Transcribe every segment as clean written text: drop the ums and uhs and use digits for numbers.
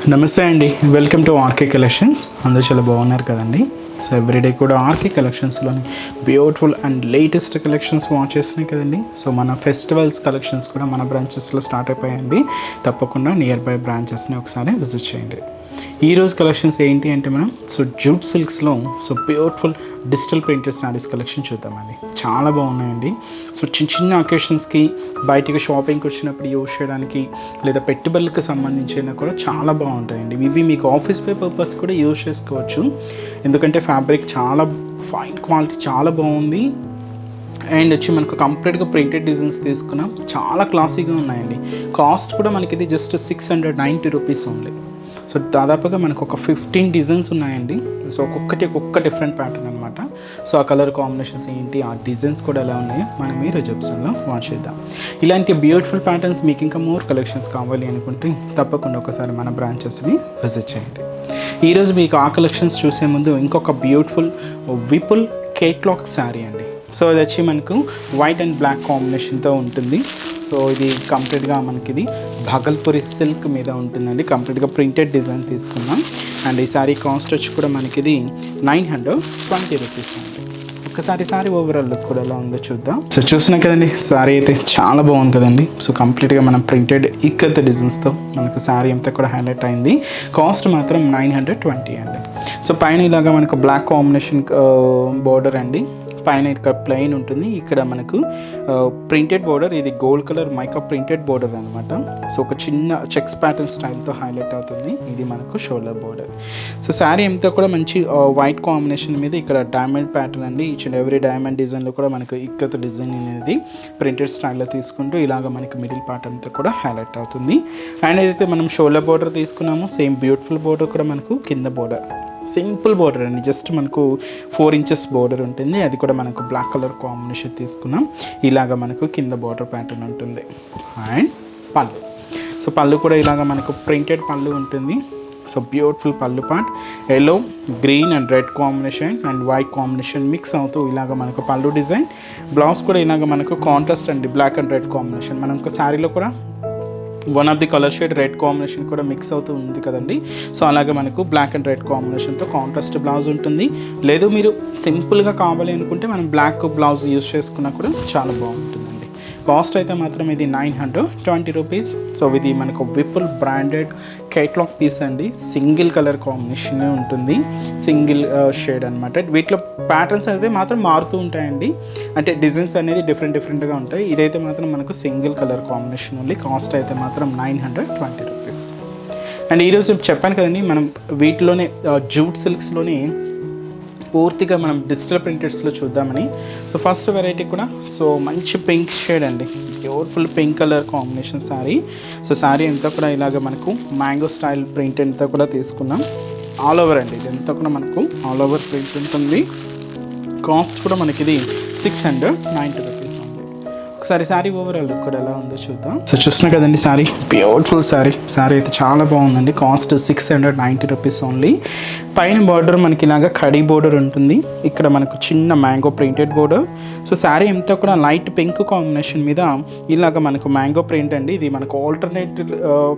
నమస్తే అండి, welcome to RK collections. అందరూ చాలా బాగున్నారు కదండి. సో ఎవ్రీడే కూడా ఆర్కే కలెక్షన్స్లోని beautiful and latest collections watch చేస్తున్నాయి కదండి. సో మన ఫెస్టివల్స్ కలెక్షన్స్ కూడా మన బ్రాంచెస్లో స్టార్ట్ అయిపోయాయండి. తప్పకుండా నియర్ బై బ్రాంచెస్ని ఒకసారి విజిట్ చేయండి. ఈరోజు కలెక్షన్స్ ఏంటి అంటే మనం జూట్ సిల్క్స్లో beautiful digital printed saris collection చూద్దామండి. చాలా బాగున్నాయండి. చిన్న అకేషన్స్కి బయటికి షాపింగ్కి వచ్చినప్పుడు యూజ్ చేయడానికి లేదా పెట్టుబడులకు సంబంధించిన కూడా చాలా బాగుంటాయండి. ఇవి మీకు ఆఫీస్ పే పర్పస్ కూడా యూజ్ చేసుకోవచ్చు. ఎందుకంటే ఫ్యాబ్రిక్ చాలా ఫైన్ క్వాలిటీ, చాలా బాగుంది. అండ్ వచ్చి మనకు కంప్లీట్గా ప్రింటెడ్ డిజైన్స్ తీసుకున్నాం. చాలా క్లాసీగా ఉన్నాయండి. కాస్ట్ కూడా మనకి ఇది జస్ట్ 690 రూపీస్ ఓన్లీ. సో దాదాపుగా మనకు ఒక 15 డిజైన్స్ ఉన్నాయండి. సో ఒక్కొక్క డిఫరెంట్ ప్యాటర్న్ అనమాట. సో ఆ కలర్ కాంబినేషన్స్ ఏంటి, ఆ డిజైన్స్ కూడా ఎలా ఉన్నాయో మనం ఈ రోజు ఎపిసోడ్లో వాచ్ చేద్దాం. ఇలాంటి బ్యూటిఫుల్ ప్యాటర్న్స్ మీకు ఇంకా మోర్ కలెక్షన్స్ కావాలి అనుకుంటే తప్పకుండా ఒకసారి మన బ్రాంచెస్ని విజిట్ చేయండి. ఈరోజు మీకు ఆ కలెక్షన్స్ చూసే ముందు ఇంకొక బ్యూటిఫుల్ విపుల్ కేట్లాగ్ శారీ అండి. సో అది వచ్చి మనకు వైట్ అండ్ బ్లాక్ కాంబినేషన్తో ఉంటుంది. సో ఇది కంప్లీట్గా మనకి ఇది భాగల్పూరి సిల్క్ మీద ఉంటుందండి. కంప్లీట్గా ప్రింటెడ్ డిజైన్ తీసుకున్నాం. అండ్ ఈ శారీ కాస్ట్ వచ్చి కూడా మనకి ఇది 920 రూపీస్ అండి. ఒకసారి శారీ ఓవరాల్ లుక్ కూడా ఎలా ఉందో చూద్దాం. సో చూస్తున్నాం కదండి, శారీ అయితే చాలా బాగుంది కదండి. సో కంప్లీట్గా మనం ప్రింటెడ్ ఇక్కత్ డిజైన్స్తో మనకు శారీ అంతా కూడా హైలైట్ అయింది. కాస్ట్ మాత్రం 920 అండి. సో పైన ఇలాగా మనకు బ్లాక్ కాంబినేషన్ బోర్డర్ అండి. పైన ఇక్కడ ప్లెయిన్ ఉంటుంది. ఇక్కడ మనకు ప్రింటెడ్ బోర్డర్, ఇది gold colour mica printed border అనమాట. సో ఒక చిన్న చెక్స్ ప్యాటర్న్ స్టైల్తో హైలైట్ అవుతుంది. ఇది మనకు షోల్డర్ బోర్డర్. సో శారీ అంతా కూడా మంచి వైట్ కాంబినేషన్ మీద ఇక్కడ డైమండ్ ప్యాటర్న్ అండి. ఈచ్ అండ్ ఎవ్రీ డైమండ్ డిజైన్లో కూడా మనకు ఇక్కత డిజైన్ అనేది ప్రింటెడ్ స్టైల్లో తీసుకుంటూ ఇలాగ మనకి మిడిల్ పార్ట్ అంతా కూడా హైలైట్ అవుతుంది. అండ్ ఏదైతే మనం షోల్డర్ బోర్డర్ తీసుకున్నామో సేమ్ బ్యూటిఫుల్ బోర్డర్ కూడా మనకు కింద బోర్డర్, సింపుల్ బోర్డర్ అండి. జస్ట్ మనకు 4 ఇంచెస్ బోర్డర్ ఉంటుంది. అది కూడా మనకు బ్లాక్ కలర్ కాంబినేషన్ తీసుకున్నాం. ఇలాగ మనకు కింద బోర్డర్ ప్యాటర్న్ ఉంటుంది. అండ్ పళ్ళు, సో పళ్ళు కూడా ఇలాగ మనకు ప్రింటెడ్ పళ్ళు ఉంటుంది. సో బ్యూటిఫుల్ పళ్ళు part yellow, green and red combination and white combination mix అవుతూ ఇలాగ మనకు పళ్ళు డిజైన్. బ్లౌజ్ కూడా ఇలాగ మనకు కాంట్రాస్ట్ అండి, బ్లాక్ అండ్ రెడ్ కాంబినేషన్. మనకు శారీలో కూడా one of the colour shade red combination కూడా మిక్స్ అవుతూ ఉంది కదండి. సో అలాగే మనకు బ్లాక్ అండ్ రెడ్ కాంబినేషన్తో కాంట్రాస్ట్ బ్లౌజ్ ఉంటుంది. లేదు మీరు సింపుల్గా కావాలి అనుకుంటే మనం బ్లాక్ బ్లౌజ్ యూస్ చేసుకున్నా కూడా చాలా బాగుంటుందండి. కాస్ట్ అయితే మాత్రం ఇది 920 రూపీస్. సో ఇది మనకు విపుల్ బ్రాండెడ్ కేట్లాగ్ పీస్ అండి. సింగిల్ కలర్ కాంబినేషన్ ఉంటుంది, సింగిల్ షేడ్ అనమాట. వీటిలో ప్యాటర్న్స్ అయితే మాత్రం మారుతూ ఉంటాయండి. అంటే డిజైన్స్ అనేది డిఫరెంట్గా ఉంటాయి. ఇదైతే మాత్రం మనకు single colour combination only. Cost అయితే మాత్రం 920 రూపీస్. అండ్ ఈరోజు చెప్పాను కదండి, మనం వీటిలోనే జూట్ సిల్క్స్లోనే పూర్తిగా మనం డిజిటల్ ప్రింటెడ్స్లో చూద్దామని. సో ఫస్ట్ వెరైటీ కూడా మంచి పింక్ షేడ్ అండి, beautiful pink colour combination sari. So sari అంతా కూడా ఇలాగ మనకు మ్యాంగో స్టైల్ ప్రింట్ అంతా కూడా తీసుకున్నాం. ఆల్ ఓవర్ అండి, ఇదంతా కూడా మనకు ఆల్ ఓవర్ ప్రింట్ ఉంటుంది. కాస్ట్ కూడా మనకి ఇది 690 రూపీస్ ఉంది. ఒకసారి శారీ ఓవరాల్ లుక్ కూడా ఎలా ఉందో చూద్దాం. సో చూస్తున్నా కదండి, శారీ బ్యూటిఫుల్ శారీ అయితే చాలా బాగుందండి. Cost 690 rupees only. పైన బార్డర్ మనకి ఇలాగా కడీ బోర్డర్ ఉంటుంది. ఇక్కడ మనకు చిన్న mango printed border. So sari అంతా కూడా లైట్ పింక్ కాంబినేషన్ మీద ఇలాగ మనకు మ్యాంగో ప్రింట్ అండి. ఇది మనకు ఆల్టర్నేట్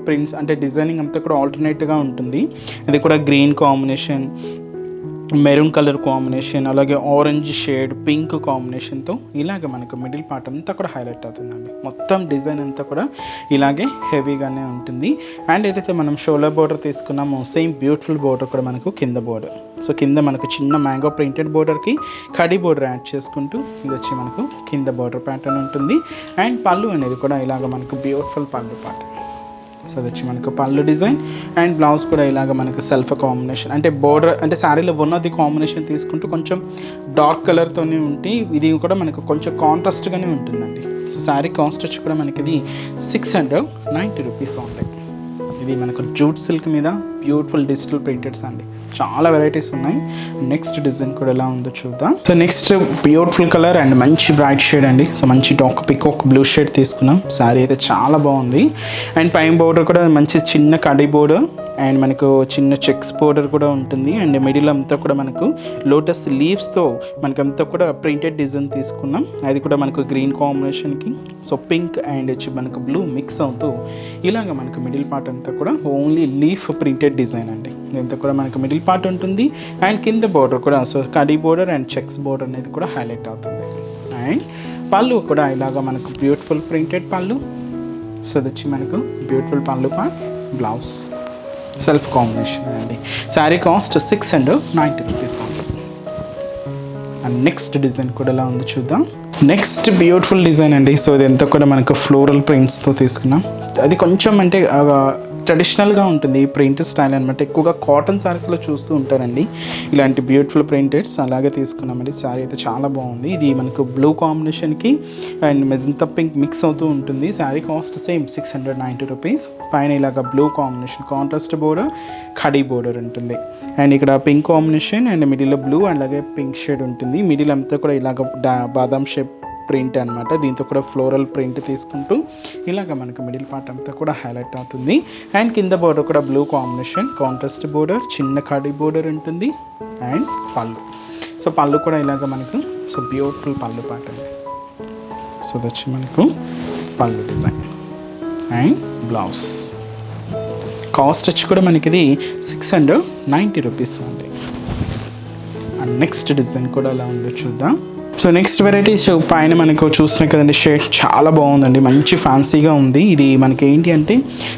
ప్రింట్స్, అంటే డిజైనింగ్ అంతా కూడా ఆల్టర్నేట్గా ఉంటుంది. ఇది కూడా green combination, maroon colour combination, అలాగే ఆరెంజ్ షేడ్ పింక్ కాంబినేషన్తో ఇలాగ మనకు మిడిల్ పార్ట్ అంతా కూడా హైలైట్ అవుతుందండి. మొత్తం డిజైన్ అంతా కూడా ఇలాగే హెవీగానే ఉంటుంది. అండ్ ఏదైతే మనం షోల్డర్ బోర్డర్ తీసుకున్నామో సేమ్ బ్యూటిఫుల్ బోర్డర్ కూడా మనకు కింద బోర్డర్. సో కింద మనకు చిన్న మ్యాంగో ప్రింటెడ్ బోర్డర్కి కడీ బోర్డర్ యాడ్ చేసుకుంటూ ఇది వచ్చి మనకు కింద బోర్డర్ ప్యాటర్న్ ఉంటుంది. అండ్ పళ్ళు అనేది కూడా ఇలాగ మనకు బ్యూటిఫుల్ పళ్ళు ప్యాటర్న్. సో అది వచ్చి మనకు పళ్ళు డిజైన్. అండ్ బ్లౌజ్ కూడా ఇలాగ మనకు సెల్ఫ్ కాంబినేషన్, అంటే బోర్డర్ అంటే శారీలో వన్ ఆఫ్ ది కాంబినేషన్ తీసుకుంటూ కొంచెం డార్క్ కలర్తోనే ఉంటే ఇది కూడా మనకు కొంచెం కాంట్రాస్ట్గానే ఉంటుందండి. సో శారీ కాస్ట్ వచ్చి కూడా మనకి ఇది 690 రూపీస్ ఉంటాయి. ఇది మనకు జూట్ సిల్క్ మీద బ్యూటిఫుల్ డిజిటల్ ప్రింటెడ్స్ అండి. చాలా వెరైటీస్ ఉన్నాయి. నెక్స్ట్ డిజైన్ కూడా ఎలా ఉందో చూద్దాం. So next beautiful colour and మంచి బ్రైట్ షేడ్ అండి. సో మంచి పికాక్ బ్లూ షేడ్ తీసుకున్నాం. శారీ అయితే చాలా బాగుంది. అండ్ పైన బోర్డర్ కూడా మంచి చిన్న కడీ బోర్డర్. అండ్ మనకు చిన్న చెక్స్ బోర్డర్ కూడా ఉంటుంది. అండ్ మిడిల్ అంతా కూడా మనకు లోటస్ లీవ్స్తో మనకంతా కూడా ప్రింటెడ్ డిజైన్ తీసుకున్నాం. అది కూడా మనకు గ్రీన్ కాంబినేషన్కి సో పింక్ అండ్ వచ్చి మనకు బ్లూ మిక్స్ అవుతూ ఇలాగ మనకు మిడిల్ పార్ట్ అంతా కూడా ఓన్లీ లీఫ్ ప్రింటెడ్ డిజైన్ అండి. ఇదంతా కూడా మనకు మిడిల్ పార్ట్ ఉంటుంది. అండ్ కింద బోర్డర్ కూడా so khadi border and checks border అనేది కూడా హైలైట్ అవుతుంది. అండ్ పళ్ళు కూడా ఇలాగ మనకు బ్యూటిఫుల్ ప్రింటెడ్ పళ్ళు. సో ఇది వచ్చి మనకు బ్యూటిఫుల్ పళ్ళు పార్ట్, బ్లౌజ్ సెల్ఫ్ కాంబినేషన్ అండి. శారీ కాస్ట్ 690 రూపీస్ అండి. అండ్ నెక్స్ట్ డిజైన్ కూడా ఎలా ఉంది చూద్దాం. నెక్స్ట్ బ్యూటిఫుల్ డిజైన్ అండి. సో ఇదంతా కూడా మనకు ఫ్లోరల్ ప్రింట్స్తో తీసుకున్నాం. అది కొంచెం అంటే ట్రెడిషనల్గా ఉంటుంది ఈ ప్రింట్ స్టైల్ అనమాట. ఎక్కువగా కాటన్ శారీస్లో చూస్తూ ఉంటారండి ఇలాంటి బ్యూటిఫుల్ ప్రింటెడ్స్. అలాగే తీసుకున్నామండి. శారీ అయితే చాలా బాగుంది. ఇది మనకు బ్లూ కాంబినేషన్కి అండ్ మెజంతా పింక్ మిక్స్ అవుతూ ఉంటుంది. Sari cost same 690 rupees. పైన ఇలాగ blue combination contrast border, khadi border ఉంటుంది. అండ్ ఇక్కడ పింక్ కాంబినేషన్ అండ్ మిడిల్లో బ్లూ అండ్ అలాగే పింక్ షేడ్ ఉంటుంది. మిడిల్ అంతా కూడా ఇలాగ బాదాం షేప్ ప్రింట్ అనమాట. దీంతో కూడా ఫ్లోరల్ ప్రింట్ తీసుకుంటూ ఇలాగ మనకు మిడిల్ పార్ట్ అంతా కూడా హైలైట్ అవుతుంది. అండ్ కింద బోర్డర్ కూడా బ్లూ కాంబినేషన్ కాంట్రాస్ట్ బోర్డర్, చిన్న ఖడీ బోర్డర్ ఉంటుంది. అండ్ పళ్ళు, సో పళ్ళు కూడా ఇలాగ మనకు సో బ్యూటిఫుల్ పళ్ళు పార్ట్ అండి. సో ఇది వచ్చి మనకు పళ్ళు డిజైన్ అండ్ బ్లౌజ్. కాస్ట్ వచ్చి కూడా మనకి ఇది 690 రూపీస్ అండి. అండ్ నెక్స్ట్ డిజైన్ కూడా ఎలా ఉందో చూద్దాం. సో నెక్స్ట్ వెరైటీస్ పైన మనకు చూస్తున్నాయి కదండి, షేడ్ చాలా బాగుందండి, మంచి ఫ్యాన్సీగా ఉంది. ఇది మనకి ఏంటి అంటే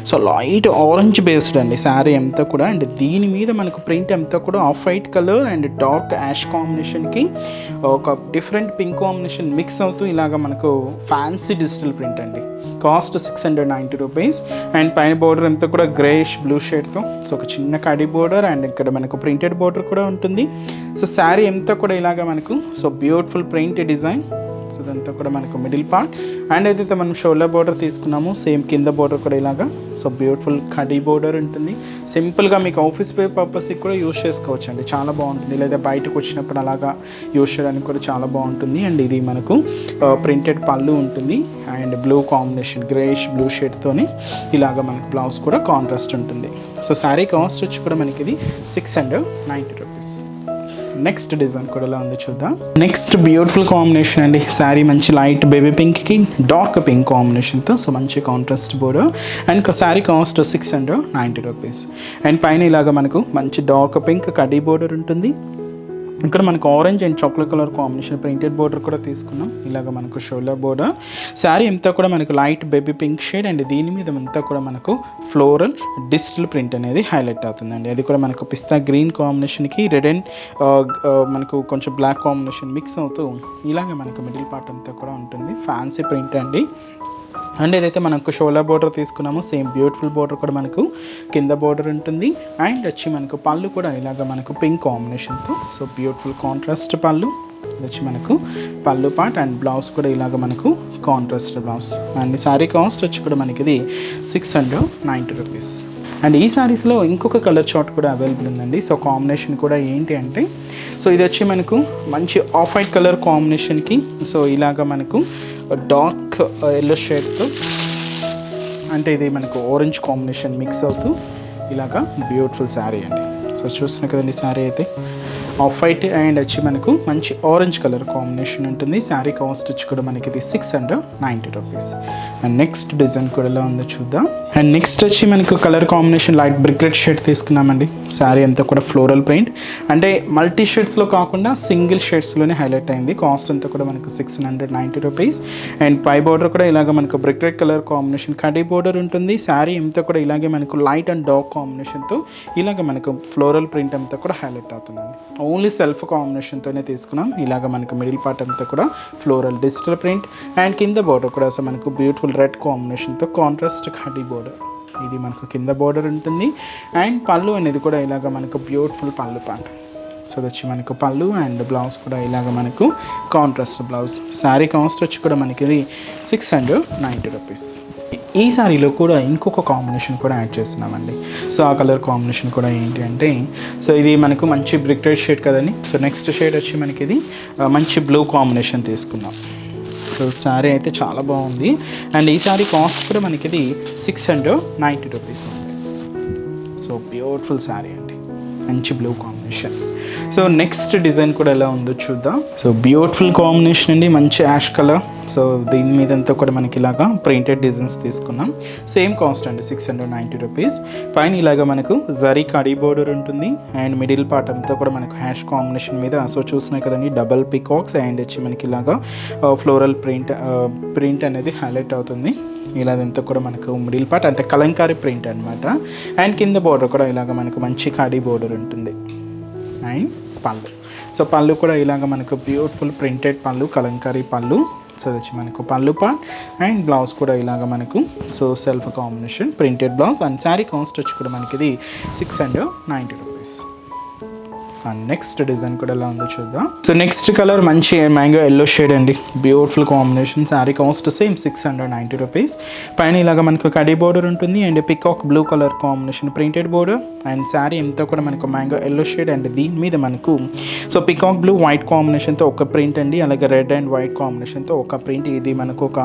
సో లైట్ ఆరెంజ్ బేస్డ్ అండి శారీ అంతా కూడా. అండ్ దీని మీద మనకు ప్రింట్ అంతా కూడా off white colour and dark ash కాంబినేషన్కి ఒక డిఫరెంట్ పింక్ కాంబినేషన్ మిక్స్ అవుతూ ఇలాగ మనకు ఫ్యాన్సీ డిజిటల్ ప్రింట్ అండి. Cost 690 rupees. అండ్ పైన బోర్డర్ అంతా కూడా గ్రేష్ బ్లూ షేడ్తో సో ఒక చిన్న కడీ బోర్డర్ అండ్ ఇక్కడ మనకు ప్రింటెడ్ బోర్డర్ కూడా ఉంటుంది. సో శారీ అంతా కూడా ఇలాగ మనకు so beautiful print design. So ఇదంతా కూడా మనకు మిడిల్ పార్ట్. అండ్ ఏదైతే మనం షోల్డర్ బోర్డర్ తీసుకున్నామో సేమ్ కింద బోర్డర్ కూడా ఇలాగా సో బ్యూటిఫుల్ కడీ బోర్డర్ ఉంటుంది. సింపుల్గా మీకు ఆఫీస్ పే పర్పస్కి కూడా యూస్ చేసుకోవచ్చు అండి, చాలా బాగుంటుంది. లేదా బయటకు వచ్చినప్పుడు అలాగా యూస్ చేయడానికి కూడా చాలా బాగుంటుంది. అండ్ ఇది మనకు ప్రింటెడ్ పళ్ళు ఉంటుంది and blue combination greyish blue షేడ్తోని ఇలాగ మనకు బ్లౌజ్ కూడా కాంట్రాస్ట్ ఉంటుంది. సో శారీ కాస్ట్ వచ్చి కూడా మనకి ఇది 690 రూపీస్. నెక్స్ట్ డిజైన్ కూడా ఎలా ఉంది చూద్దాం. నెక్స్ట్ బ్యూటిఫుల్ కాంబినేషన్ అండి. శారీ మంచి లైట్ బేబీ పింక్కి డార్క్ పింక్ కాంబినేషన్తో సో మంచి contrast border. And sari cost 690 rupees. And పైన ఇలాగ మనకు మంచి డార్క్ పింక్ కడీ బోర్డర్ ఉంటుంది. ఇక్కడ మనకు orange and chocolate colour combination printed border కూడా తీసుకున్నాం. ఇలాగ మనకు షోల్డర్ బోర్డర్. శారీ అంతా కూడా మనకు light baby pink shade and దీని మీద అంతా కూడా మనకు ఫ్లోరల్ డిజిటల్ ప్రింట్ అనేది హైలైట్ అవుతుందండి. అది కూడా మనకు పిస్తా గ్రీన్ కాంబినేషన్కి రెడ్ అండ్ మనకు కొంచెం బ్లాక్ కాంబినేషన్ మిక్స్ అవుతూ ఇలాగ మనకు మిడిల్ పార్ట్ అంతా కూడా ఉంటుంది. ఫ్యాన్సీ ప్రింట్ అండి. అండ్ ఏదైతే మనకు షోల్డర్ బోర్డర్ తీసుకున్నామో సేమ్ బ్యూటిఫుల్ బోర్డర్ కూడా మనకు కింద బోర్డర్ ఉంటుంది. అండ్ వచ్చి మనకు పళ్ళు కూడా ఇలాగ మనకు పింక్ కాంబినేషన్తో సో బ్యూటిఫుల్ కాంట్రాస్ట్ పళ్ళు. ఇది వచ్చి మనకు పళ్ళు పార్ట్ అండ్ బ్లౌజ్ కూడా ఇలాగ మనకు contrast blouse. And sari cost వచ్చి కూడా మనకి ఇది 690 రూపీస్. అండ్ ఈ శారీస్లో ఇంకొక కలర్ చార్ట్ కూడా అవైలబుల్ ఉందండి. సో కాంబినేషన్ కూడా ఏంటి అంటే సో ఇది వచ్చి మనకు మంచి ఆఫ్ వైట్ కలర్ కాంబినేషన్కి సో ఇలాగ మనకు డార్క్ ఎల్లో షేడ్తో అంటే ఇది మనకు ఆరెంజ్ కాంబినేషన్ మిక్స్ అవుతూ ఇలాగా బ్యూటిఫుల్ శారీ అండి. సో చూస్తున్నా కదండి శారీ అయితే ఆఫ్ వైట్ అండ్ వచ్చి మనకు మంచి ఆరెంజ్ కలర్ కాంబినేషన్ ఉంటుంది. శారీ కాస్ట్ వచ్చి కూడా మనకి ఇది 690 రూపీస్. అండ్ నెక్స్ట్ డిజైన్ కూడా ఎలా ఉందో చూద్దాం. అండ్ నెక్స్ట్ వచ్చి మనకు colour combination light brick red shade తీసుకున్నామండి. శారీ అంతా కూడా ఫ్లోరల్ ప్రింట్ అంటే మల్టీ షేడ్స్లో కాకుండా సింగిల్ షేడ్స్లోనే హైలైట్ అయింది. కాస్ట్ అంతా కూడా మనకు 690 రూపీస్. అండ్ పై బోర్డర్ కూడా ఇలాగ మనకు brick red colour combination khadi border ఉంటుంది. శారీ అంతా కూడా ఇలాగే మనకు లైట్ అండ్ డార్క్ కాంబినేషన్తో ఇలాగ మనకు ఫ్లోరల్ ప్రింట్ అంతా కూడా హైలైట్ అవుతుందండి. ఓన్లీ సెల్ఫ్ కాంబినేషన్తోనే తీసుకున్నాం. ఇలాగ మనకు మిడిల్ పార్ట్ అంతా కూడా ఫ్లోరల్ డిజిటల్ ప్రింట్ అండ్ కింద బోర్డర్ కూడా సో మనకు బ్యూటిఫుల్ రెడ్ కాంబినేషన్తో కాంట్రాస్ట్ కడీ బోర్డర్. ఇది మనకు కింద బోర్డర్ ఉంటుంది. అండ్ పళ్ళు అనేది కూడా ఇలాగ మనకు బ్యూటిఫుల్ పళ్ళు పార్ట్. సో అది వచ్చి మనకు పళ్ళు అండ్ బ్లౌజ్ కూడా ఇలాగ మనకు కాంట్రాస్ట్ బ్లౌజ్. శారీ కాస్ట్ వచ్చి కూడా మనకి ఇది 690 రూపీస్. ఈ శారీలో కూడా ఇంకొక కాంబినేషన్ కూడా యాడ్ చేస్తున్నామండి. సో ఆ కలర్ కాంబినేషన్ కూడా ఏంటి అంటే సో ఇది మనకు మంచి బ్రిక్ రెడ్ షేడ్ కదండి. సో నెక్స్ట్ షేడ్ వచ్చి మనకి ఇది మంచి బ్లూ కాంబినేషన్ తీసుకుందాం. సో శారీ అయితే చాలా బాగుంది. అండ్ ఈ శారీ కాస్ట్ కూడా మనకి ఇది 690 రూపీస్ ఉంది. సో బ్యూటిఫుల్ శారీ అండి, మంచి blue combination. So next design కూడా ఎలా ఉందో చూద్దాం. సో బ్యూటిఫుల్ కాంబినేషన్ అండి, మంచి యాష్ కలర్. సో దీని మీద అంతా కూడా మనకి ఇలాగా ప్రింటెడ్ డిజైన్స్ తీసుకున్నాం. సేమ్ కాస్ట్ అండి, 690 రూపీస్. పైన ఇలాగా మనకు జరీ కడీ బోర్డర్ ఉంటుంది అండ్ మిడిల్ పార్ట్ అంతా కూడా మనకు హ్యాష్ కాంబినేషన్ మీద. సో చూస్తున్నాయి కదండి, డబల్ పికాక్స్ అండ్ వచ్చి మనకి ఇలాగా ఫ్లోరల్ ప్రింట్ అనేది హైలైట్ అవుతుంది. ఇలాదంతా కూడా మనకు మిడిల్ పార్ట్ అంటే కలంకారీ ప్రింట్ అనమాట. అండ్ కింద బోర్డర్ కూడా ఇలాగ మనకు మంచి కడీ బోర్డర్ ఉంటుంది. అండ్ పళ్ళు, సో పళ్ళు కూడా ఇలాగ మనకు బ్యూటిఫుల్ ప్రింటెడ్ పళ్ళు, కలంకారీ పళ్ళు. సో వచ్చి మనకు పళ్ళు పార్ట్ అండ్ బ్లౌజ్ కూడా ఇలాగ మనకు so self combination printed blouse. And sari cost వచ్చి కూడా మనకి ఇది 690 రూపీస్. అండ్ నెక్స్ట్ డిజైన్ కూడా ఎలా ఉందో చూద్దాం. సో నెక్స్ట్ కలర్ మంచి మ్యాంగో ఎల్లో షేడ్ అండి, beautiful combination. Sari cost same 690 rupees. పైన ఇలాగ మనకు కడీ బోర్డర్ ఉంటుంది and peacock blue colour combination printed border. And sari ఎంతో కూడా మనకు మ్యాంగో ఎల్లో షేడ్ అండ్ దీని మీద మనకు సో పికాక్ బ్లూ వైట్ కాంబినేషన్తో ఒక ప్రింట్ అండి, అలాగే రెడ్ అండ్ వైట్ కాంబినేషన్తో ఒక ప్రింట్. ఇది మనకు ఒక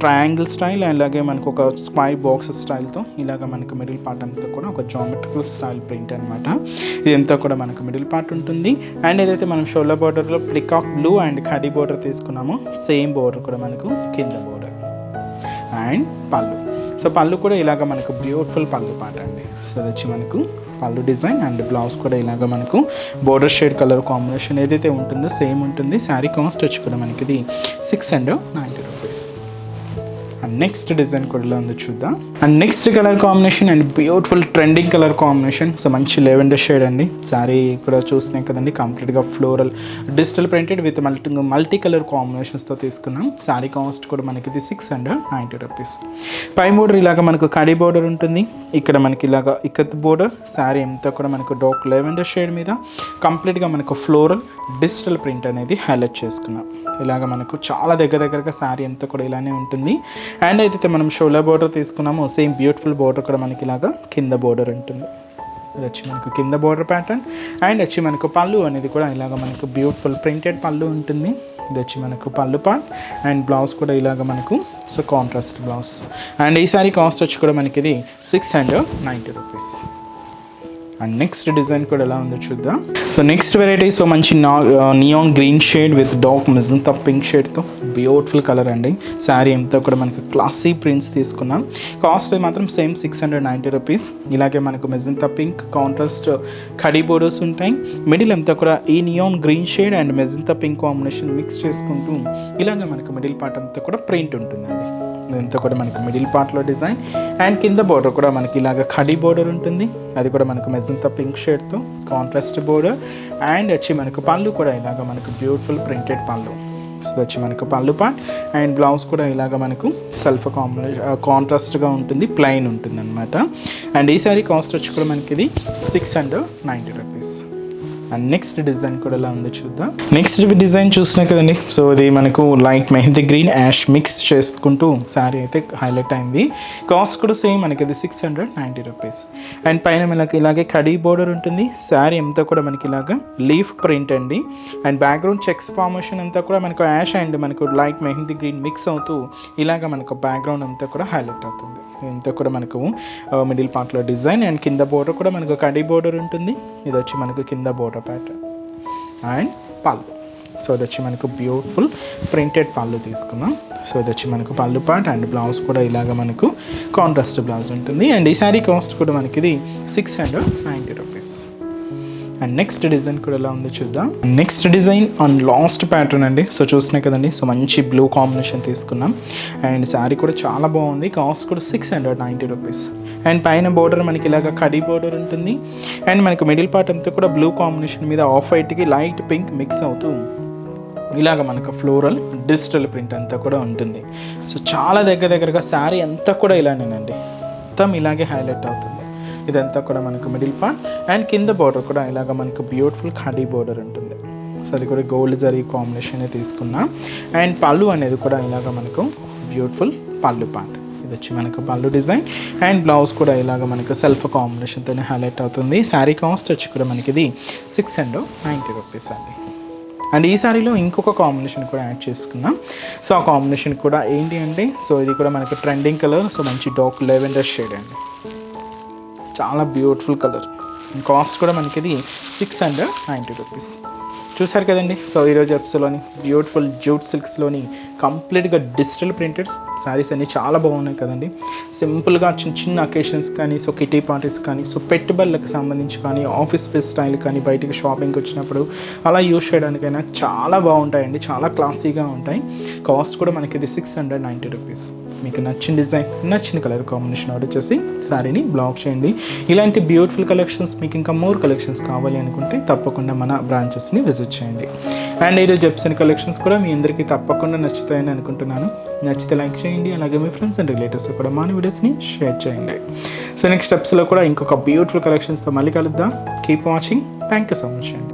ట్రయాంగిల్ స్టైల్, అలాగే మనకు ఒక స్క్వైర్ బాక్స్ స్టైల్తో ఇలాగ మనకు మిడిల్ పార్ట్ అంతా కూడా ఒక జామెట్రికల్ స్టైల్ ప్రింట్ అనమాట. ఇదంతా కూడా మనకు మిడిల్ పార్ట్ ఉంటుంది. అండ్ ఏదైతే మనం షోల్డర్ బోర్డర్లో peacock blue and khadi border తీసుకున్నామో సేమ్ బోర్డర్ కూడా మనకు కింద బోర్డర్. అండ్ పళ్ళు, సో పళ్ళు కూడా ఇలాగ మనకు బ్యూటిఫుల్ పళ్ళు పార్ట్ అండి. సో అది వచ్చి మనకు పళ్ళు డిజైన్ అండ్ బ్లౌజ్ కూడా ఇలాగ మనకు బోర్డర్ షేడ్ కలర్ కాంబినేషన్ ఏదైతే ఉంటుందో సేమ్ ఉంటుంది. శారీ కాస్ట్ వచ్చి కూడా మనకి ఇది 690 రూపీస్. అండ్ నెక్స్ట్ డిజైన్ కూడా ఇలా ఉంది చూద్దాం. And next colour combination and beautiful trending colour combination. So మంచి లెవెండర్ షేడ్ అండి. శారీ కూడా చూసినాయి కదండి, కంప్లీట్గా floral digital printed with multi colour కాంబినేషన్స్తో తీసుకున్నాం. శారీ కాస్ట్ కూడా మనకి ఇది 690 రూపీస్. పై బోర్డర్ ఇలాగ మనకు కడీ బోర్డర్ ఉంటుంది, ఇక్కడ మనకి ఇలాగ ఇక్కత్ బోర్డర్. శారీ అంతా కూడా మనకు డార్క్ లెవెండర్ షేడ్ మీద కంప్లీట్గా మనకు ఫ్లోరల్ డిజిటల్ ప్రింట్ అనేది హైలైట్ చేసుకున్నాం. ఇలాగ మనకు చాలా దగ్గరగా శారీ అంతా కూడా ఇలానే ఉంటుంది. అండ్ అయితే మనం షోల్డర్ బోర్డర్ తీసుకున్నాము, సేమ్ బ్యూటిఫుల్ బోర్డర్ కూడా మనకి ఇలాగా కింద బోర్డర్ ఉంటుంది. ఇది వచ్చి మనకు కింద బోర్డర్ ప్యాటర్న్. అండ్ వచ్చి మనకు పళ్ళు అనేది కూడా ఇలాగ మనకు బ్యూటిఫుల్ ప్రింటెడ్ పళ్ళు ఉంటుంది. ఇది వచ్చి మనకు పళ్ళు పార్ట్ అండ్ బ్లౌజ్ కూడా ఇలాగ మనకు సో కాంట్రాస్ట్ బ్లౌజ్. అండ్ ఈ సారీ కాస్ట్ వచ్చి కూడా మనకి ఇది 690 రూపీస్. అండ్ నెక్స్ట్ డిజైన్ కూడా ఎలా ఉందో చూద్దాం. సో నెక్స్ట్ వెరైటీ సో మంచి neon green shade with dark magenta pink షేడ్తో బ్యూటిఫుల్ కలర్ అండి. శారీ అంతా కూడా మనకు క్లాసీ ప్రింట్స్ తీసుకున్నాం. కాస్ట్ మాత్రం సేమ్ 690 రూపీస్. ఇలాగే మనకు మెజంతా పింక్ కాంట్రాస్ట్ కడీ బోర్డర్స్ ఉంటాయి. మిడిల్ అంతా కూడా ఈ neon green shade and magenta pink combination mix చేసుకుంటూ ఇలాగే మనకు మిడిల్ పార్ట్ అంతా కూడా ప్రింట్ ఉంటుందండి. ఇదంతా కూడా మనకు మిడిల్ పార్ట్లో డిజైన్. అండ్ కింద బోర్డర్ కూడా మనకి ఇలాగ కడీ బోర్డర్ ఉంటుంది, అది కూడా మనకు మెజంతా పింక్ షేడ్తో కాంట్రాస్ట్ బోర్డర్. అండ్ వచ్చి మనకు పళ్ళు కూడా ఇలాగ మనకు బ్యూటిఫుల్ ప్రింటెడ్ పళ్ళు. సో వచ్చి మనకు పళ్ళు పార్ట్ అండ్ బ్లౌజ్ కూడా ఇలాగ మనకు సెల్ఫ్ కాంట్రాస్ట్గా ఉంటుంది, ప్లెయిన్ ఉంటుంది అనమాట. అండ్ ఈ సారీ కాస్ట్ వచ్చి కూడా మనకి ఇది 690 రూపీస్. అండ్ నెక్స్ట్ డిజైన్ కూడా ఎలా ఉందో చూద్దాం. నెక్స్ట్ డిజైన్ చూసినా కదండి, సో ఇది మనకు light mehndi green ash mix చేసుకుంటూ శారీ అయితే హైలైట్ అయింది. కాస్ట్ కూడా సేమ్ మనకి ఇది 690 రూపీస్. అండ్ పైన మనకి ఇలాగే కడీ బోర్డర్ ఉంటుంది. శారీ అంతా కూడా మనకి ఇలాగ లీఫ్ ప్రింట్ అండి. అండ్ బ్యాక్గ్రౌండ్ చెక్స్ ఫార్మేషన్ అంతా కూడా మనకు యాష్ అండ్ మనకు లైట్ మెహందీ గ్రీన్ మిక్స్ అవుతూ ఇలాగ మనకు బ్యాక్గ్రౌండ్ అంతా కూడా హైలైట్ అవుతుంది. ఇంత కూడా మనకు మిడిల్ పార్ట్లో డిజైన్ అండ్ కింద బోర్డర్ కూడా మనకు కడీ బోర్డర్ ఉంటుంది. ఇది వచ్చి మనకు కింద బోర్డర్ ప్యాటర్న్ అండ్ పళ్ళు. సో ఇది వచ్చి మనకు బ్యూటిఫుల్ ప్రింటెడ్ పళ్ళు తీసుకున్నాం. సో ఇది వచ్చి మనకు పళ్ళు పార్ట్ అండ్ బ్లౌజ్ కూడా ఇలాగ మనకు కాంట్రాస్ట్ బ్లౌజ్ ఉంటుంది. అండ్ ఈ శారీ కాస్ట్ కూడా మనకి ఇది 690 రూపీస్. అండ్ నెక్స్ట్ డిజైన్ కూడా ఎలా ఉందో చూద్దాం. Next design on last pattern అండి. సో చూసినాయి కదండి, సో మంచి బ్లూ కాంబినేషన్ తీసుకున్నాం. అండ్ శారీ కూడా చాలా బాగుంది. కాస్ట్ కూడా 690 రూపీస్. అండ్ పైన బోర్డర్ మనకి ఇలాగ కడీ బోర్డర్ ఉంటుంది. అండ్ మనకు మిడిల్ పార్ట్ అంతా కూడా బ్లూ కాంబినేషన్ మీద ఆఫ్ వైట్కి లైట్ పింక్ మిక్స్ అవుతూ ఇలాగ మనకు ఫ్లోరల్ డిజిటల్ ప్రింట్ అంతా కూడా ఉంటుంది. సో చాలా దగ్గరగా శారీ అంతా కూడా ఇలానేనండి, మొత్తం ఇలాగే హైలైట్ అవుతుంది. ఇదంతా కూడా మనకు మిడిల్ పార్ట్ అండ్ కింద బోర్డర్ కూడా ఇలాగ మనకు బ్యూటిఫుల్ కడీ బోర్డర్ ఉంటుంది. సో అది కూడా గోల్డ్ జరీ కాంబినేషన్ తీసుకున్నాం. అండ్ పళ్ళు అనేది కూడా ఇలాగ మనకు బ్యూటిఫుల్ పళ్ళు పార్ట్. ఇది వచ్చి మనకు పళ్ళు డిజైన్ అండ్ బ్లౌజ్ కూడా ఇలాగ మనకు సెల్ఫ్ కాంబినేషన్తో హైలైట్ అవుతుంది. శారీ కాస్ట్ వచ్చి కూడా మనకి ఇది 690 రూపీస్ అండి. అండ్ ఈ సారీలో ఇంకొక కాంబినేషన్ కూడా యాడ్ చేసుకున్నాం. సో ఆ కాంబినేషన్ కూడా ఏంటి అంటే, సో ఇది కూడా మనకు ట్రెండింగ్ కలర్. సో మంచి డార్క్ లెవెండర్ షేడ్ అండి. చాలా బ్యూటిఫుల్ కలర్. కాస్ట్ కూడా మనకి ఇది 690 రూపీస్. చూసారు కదండి. సో ఈరోజు ఎపిసోడ్లోని బ్యూటిఫుల్ జూట్ సిల్క్స్లోని కంప్లీట్గా డిజిటల్ ప్రింటెడ్ శారీస్ అన్నీ చాలా బాగున్నాయి కదండి. సింపుల్గా చిన్న చిన్న అకేషన్స్ కానీ, సో కిటీ పార్టీస్ కానీ, సో పెట్టుబడులకు సంబంధించి కానీ, ఆఫీస్ స్పేస్ స్టైల్ కానీ, బయటికి షాపింగ్కి వచ్చినప్పుడు అలా యూస్ చేయడానికైనా చాలా బాగుంటాయండి. చాలా క్లాసీగా ఉంటాయి. కాస్ట్ కూడా మనకి ఇది 690 రూపీస్. మీకు నచ్చిన డిజైన్, నచ్చిన కలర్ కాంబినేషన్ ఆర్డర్ చేసి శారీని బ్లాక్ చేయండి. ఇలాంటి బ్యూటిఫుల్ కలెక్షన్స్ మీకు ఇంకా మోర్ కలెక్షన్స్ కావాలి అనుకుంటే తప్పకుండా మన బ్రాంచెస్ని విజిట్ చేయండి. అండ్ ఈరోజు చెప్సిన కలెక్షన్స్ కూడా మీ అందరికీ తప్పకుండా నచ్చుతాయని అనుకుంటున్నాను. నచ్చితే లైక్ చేయండి. అలాగే మీ ఫ్రెండ్స్ అండ్ రిలేటివ్స్ కూడా మా వీడియోస్ని షేర్ చేయండి. సో నెక్స్ట్ స్టెప్స్లో కూడా ఇంకొక బ్యూటిఫుల్ కలెక్షన్స్తో మళ్ళీ కలుద్దాం. Keep watching. Thank you so much అండి.